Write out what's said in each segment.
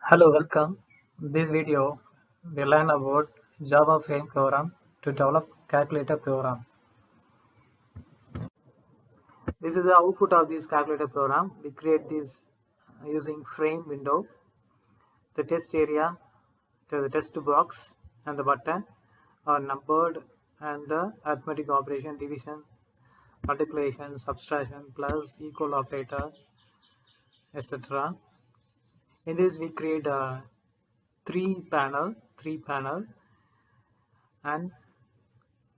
Hello, welcome. This video we learn about Java frame program to develop calculator program. This is the output of this calculator program. We create this using frame window, the test area, the test box, and the button are numbered, and the arithmetic operation, division, multiplication, subtraction, plus, equal operator, etc. In this we create a three panel, and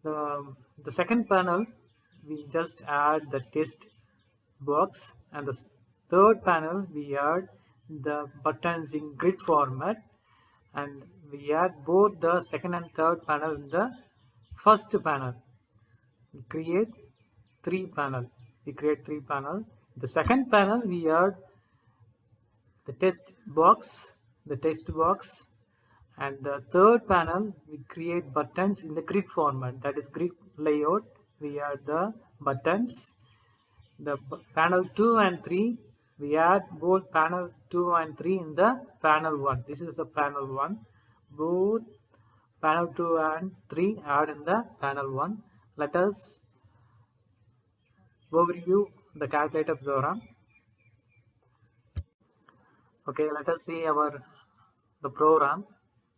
the second panel we just add the test box, and the third panel we add the buttons in grid format, and we add both the second and third panel in the first panel. We create three panel. The second panel we add the text box, and the third panel we create buttons in the grid format, that is grid layout. We add the buttons. The panel 2 and 3 we add both panel 2 and 3 in the panel 1. This is the panel 1. Both panel 2 and 3 add in the panel 1. Let us overview the calculator program. Okay, let us see the program,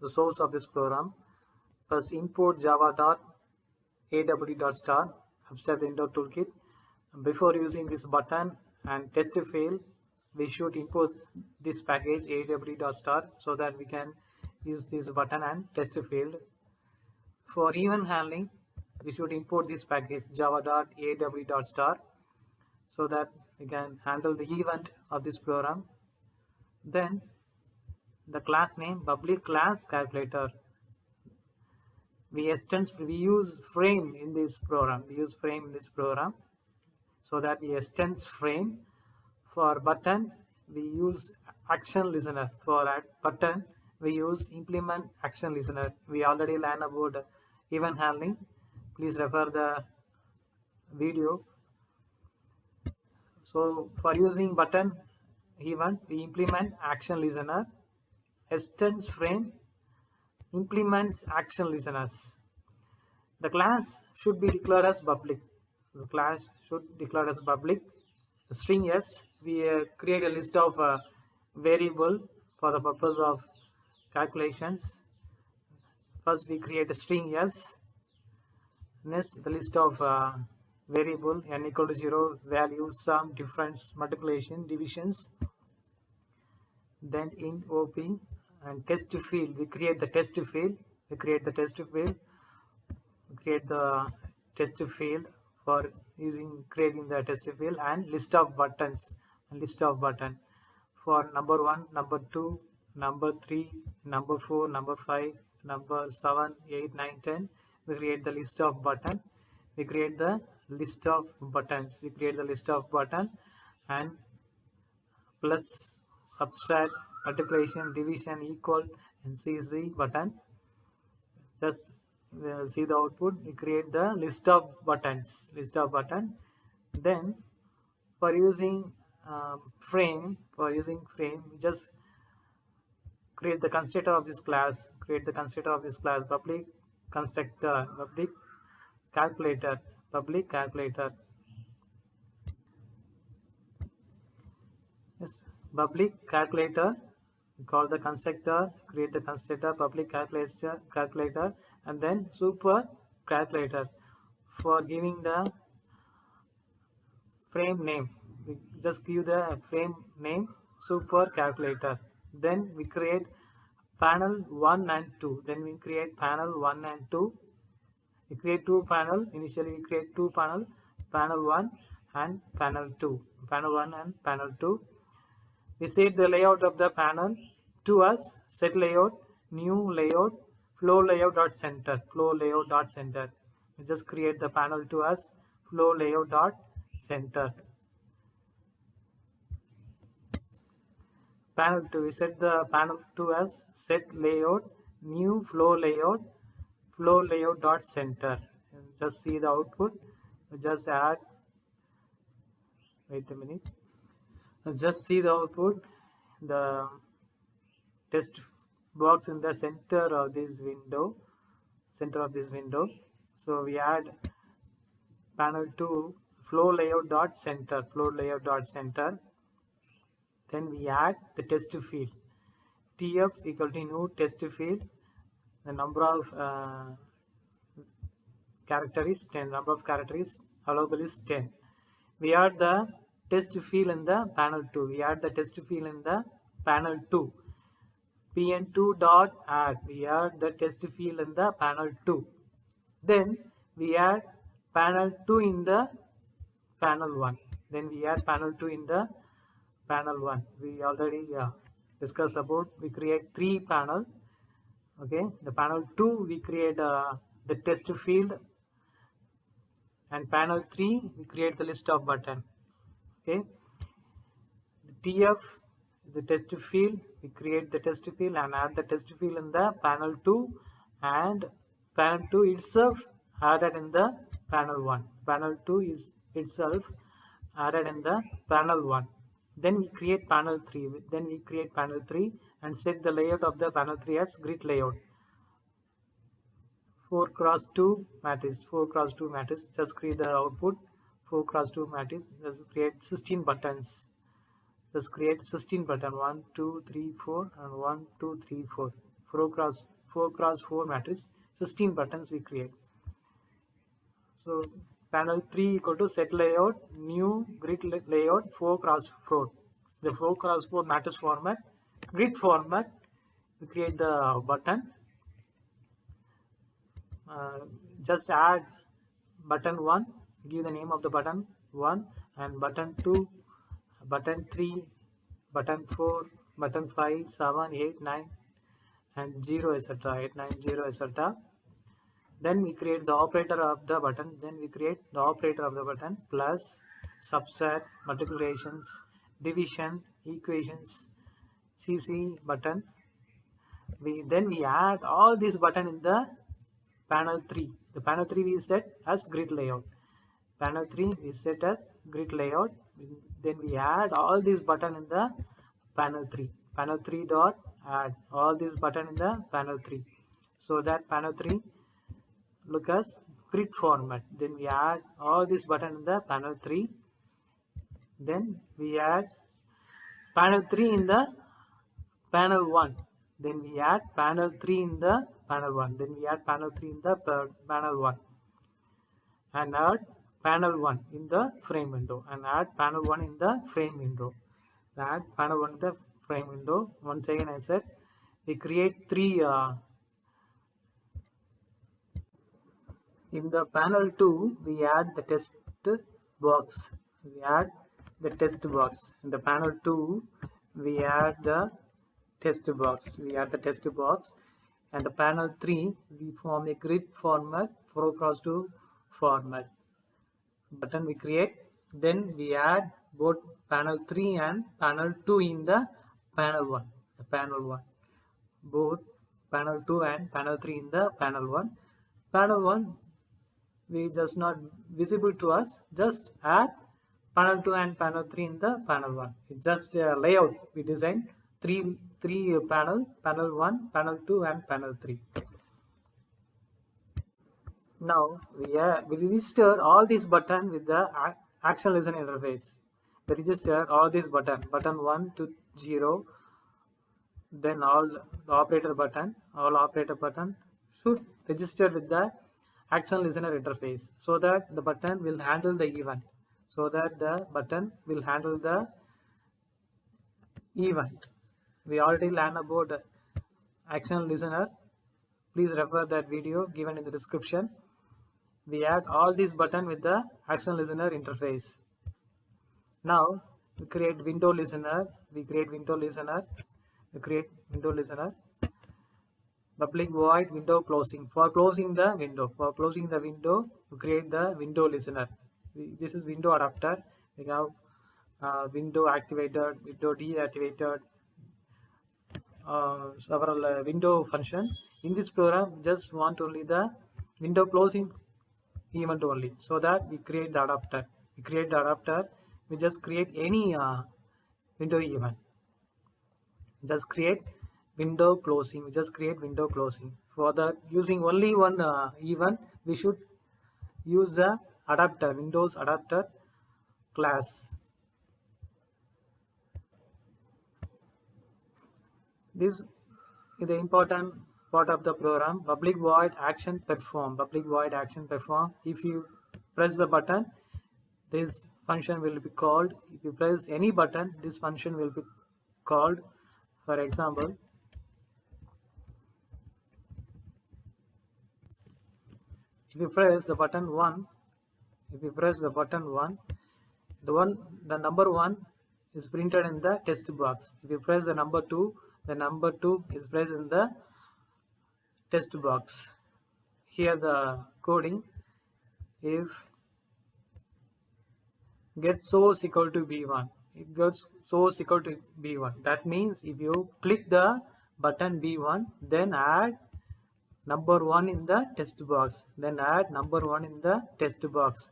the source of this program. First, import java.aw.star abstract window toolkit. Before using this button and test fail, we should import this package aw.star so that we can use this button and test failed. For event handling, we should import this package java.aw.star so that we can handle the event of this program. Then the class name, public class calculator. We use frame in this program. So that we extend frame. For button, we use action listener. For button, we use implement action listener. We already learned about event handling. Please refer the video. So for using button event, we implement action listener. Extends frame implements action listeners. The class should be declared as public. The class should declare as public. The string s, we create a list of variable for the purpose of calculations. First we create a string s. Next the list of variable n equal to 0, value, sum, difference, multiplication, divisions. Then int op and test field, we create the test field. Create the test field for creating the test field, and list of buttons for number 1, number 2, number 3, number 4, number 5, number 7, 8, 9, 10. We create the list of button. We create the list of buttons. And plus, subtract, multiplication, division, equal, and CC button. Just see the output. We create the list of buttons. Then for using frame, we just create the constructor of this class. Public constructor, public calculator. Yes, public calculator. We call the constructor, create the constructor, public calculator, and then super calculator. For giving the frame name, we just give the frame name super calculator. Then we create panel 1 and 2. We create two panel. Initially we create two panel 1 and panel 2. We set the layout of the panel to us, set layout, new layout, flow layout dot center. We just create the panel to us, flow layout dot center. Panel 2, we set the panel to us, set layout, new flow layout dot center. Just see the output. We just add, wait a minute. Just see the output. The test box in the center of this window. So we add panel 2 flow layout dot center. Then we add the test field. TF equal to new test field. The number of character is 10. Number of characters allowable is 10. We add the test field in the panel 2. pn2 dot add. We add the test field in the panel 2. Then we add panel 2 in the panel 1. We already discussed about we create 3 panel. Okay, the panel 2 we create the test field, and panel 3 we create the list of button. Okay, the TF is the test field. We create the test field and add the test field in the panel 2, and panel 2 itself added in the panel 1. Panel 2 is itself added in the panel 1. Then we create panel 3. And set the layout of the panel 3 as grid layout. 4x2 matrix. Just create the output. 4x2 matrix. Just create 16 buttons. 1, 2, 3, 4 and 1, 2, 3, 4. 4x4 matrix. 16 buttons we create. So panel 3 equal to set layout, new grid layout 4x4. The 4x4 matrix format, grid format. We create the button. Just add button 1, give the name of the button 1, and button 2, button 3, button 4, button 5, 7, 8, 9 and 0, etc. 8, 9, 0, etc. Then we create the operator of the button. Plus, subtract, multiplications, division, equations, CC button. Then we add all these button in the panel 3. The panel 3 we set as grid layout. Then we add all these button in the panel 3. Panel 3 dot add all these button in the panel 3. So that panel 3 look as grid format. Then we add all these button in the panel 3. Then we add panel 3 in the panel 1. Then we add panel 3 in the panel 1. And add panel 1 in the frame window. Once again I said we create 3 in the panel 2 we add the test box. In the panel 2 we add the test box. And the panel 3 we form a grid format, 4x2 format. Button we create. Then we add both panel 3 and panel 2 in the panel 1. Both panel 2 and panel 3 in the panel 1. Panel 1 we just not visible to us. Just add panel 2 and panel 3 in the panel 1. It's just a layout. We design three panel 1, panel 2 and panel 3. Now we register all these button with the action listener interface. We register all these button 1 to 0. Then all operator button should register with the action listener interface, so that the button will handle the event. We already learned about action listener. Please refer that video given in the description. We add all these button with the action listener interface. Now we create window listener. Public void window closing. For closing the window, we create the window listener. This is window adapter. We have window activated, window deactivated, several window function. In this program, just want only the window closing event only. So that we create the adapter. We just create any window event. Just create window closing. We just create window closing. For that, using only one event, we should use the adapter, Windows adapter class. This is the important part of the program. Public void action perform. Public void action perform. If you press the button, this function will be called. If you press any button, this function will be called. For example, if you press the button 1, if you press the button 1, the number 1 is printed in the text box. If you press the number 2, the number 2 is pressed in the text box. Here the coding, if get source equal to b1, it gets source equal to b1. That means if you click the button b1, then add number 1 in the text box, then add number 1 in the text box.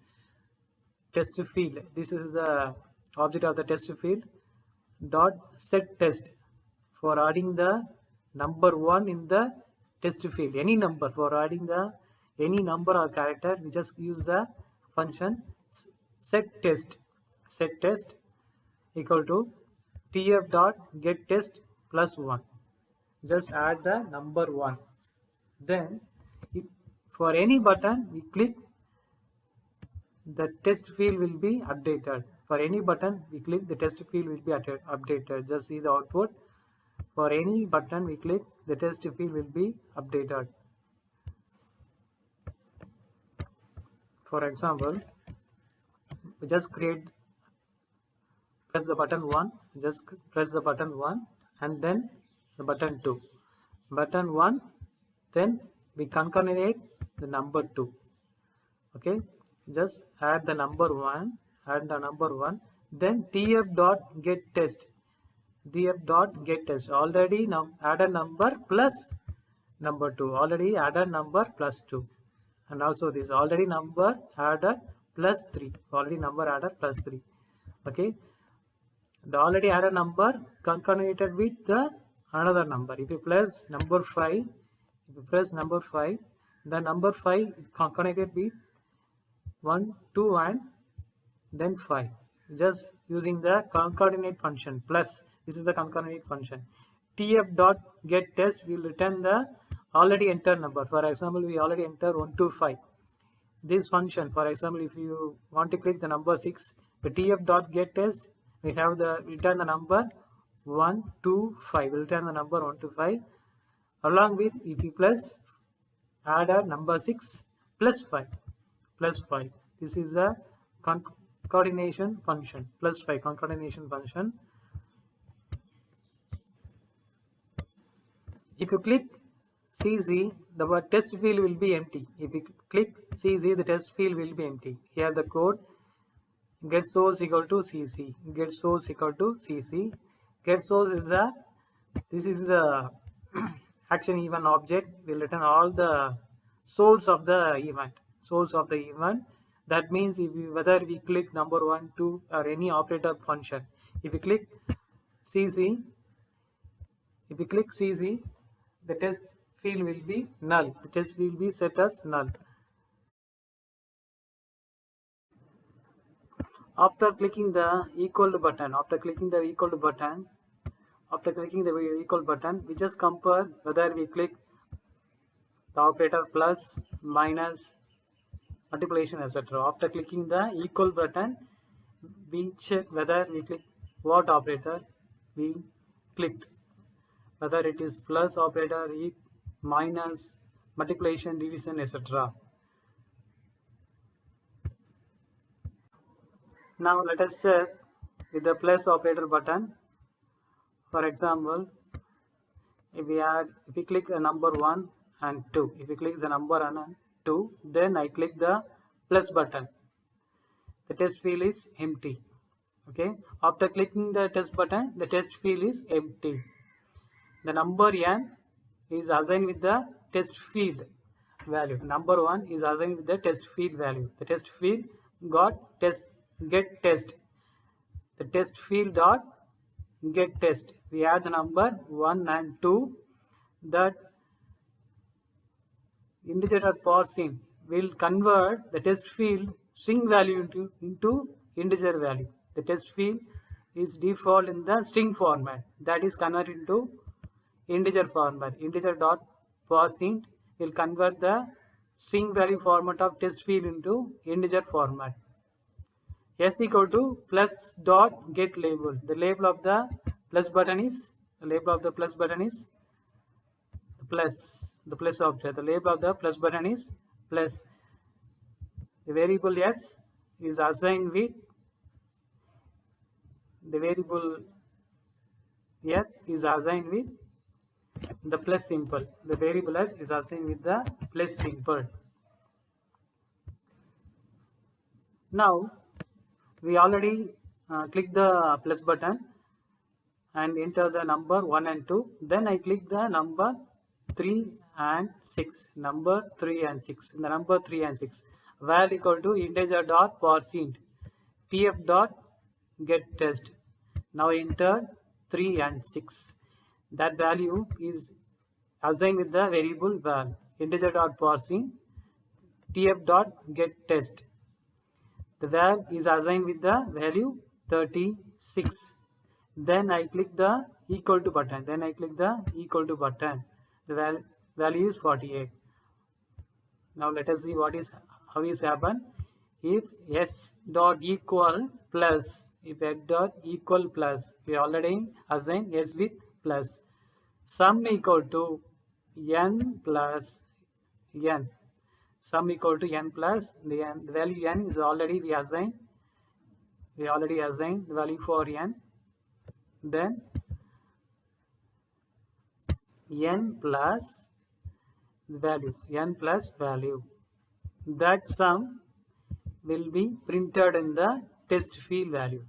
Test field, this is the object of the test field, dot set test, for adding the number 1 in the test field, any number. For adding the any number or character, we just use the function set test equal to tf dot get test plus 1. Just add the number 1. Then if for any button we click, the test field will be updated. For any button we click, the test field will be updated. Just see the output. For any button we click, the test field will be updated. For example, we just press the button 1, just press the button 1 and then the button 2. Button 1, then we concatenate the number 2. Okay, just add the number 1, then tf dot get test, already now added number plus number 2, already added number plus 2, and also this already number added plus 3, okay. The already added number concatenated with the another number. If you press number 5, the number 5 is concatenated with 1, 2 and then 5. Just using the concatenate function plus. This is the concatenate function. tf dot get test will return the already entered number. For example, we already enter 1 to 5. This function, for example, if you want to click the number 6, the tf dot get test, we have the return the number 1 to 5. We'll return the number 1 to 5. Along with, if you plus add a number 6 plus 5. This is a concatenation function. Plus 5 concatenation function. If you click CZ, the test field will be empty. If you click CZ, the test field will be empty. Here the code, get source equal to CC. Get source is this is the action event object. Will return all the source of the event. That means whether we click number 1, 2 or any operator function. If you click CC, the test field will be null. The test will be set as null. After clicking the equal button, we just compare whether we click the operator plus, minus, multiplication, etc. After clicking the equal button, we check whether we click what operator we clicked, whether it is plus operator, minus, multiplication, division, etc. Now let us check with the plus operator button. For example, if we click the number 1 and 2, if we click the number 1 and 2, then I click the plus button, the test field is empty. Okay, after clicking the test button, the test field is empty. The number n is assigned with the test field value. Number 1 is assigned with the test field value. The test field got get test. The test field dot get test. We add the number 1 and 2. That integer.parseInt will convert the test field string value into integer value. The test field is default in the string format, that is converted into integer format. Integer.parseInt will convert the string value format of test field into integer format. S equal to plus dot get label. The label of the plus button is plus. The plus object. The label of the plus button is plus. The variable S is assigned with the plus symbol. The variable S is assigned with the plus symbol. Now we already click the plus button and enter the number 1 and 2. Then I click the number 3 and 6. Number 3 and 6. In the number 3 and 6. Val equal to integer.parseInt tf.getTest. Now enter 3 and 6. That value is assigned with the variable val. Integer.parseInt tf.getTest. The val is assigned with the value 36. Then I click the equal to button. The value is 48. Now let us see how is happen. If s dot equal plus, we already assign s with plus. Sum equal to n plus n. Sum equal to n plus the value n is already we already assigned the value for n. Then n plus value. That sum will be printed in the test field value.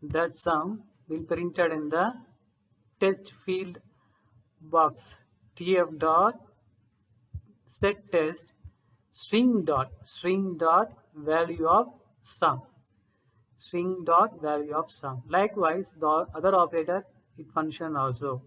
That sum will be printed in the test field box. tf dot set test string dot value of sum. Likewise, the other operator it function also.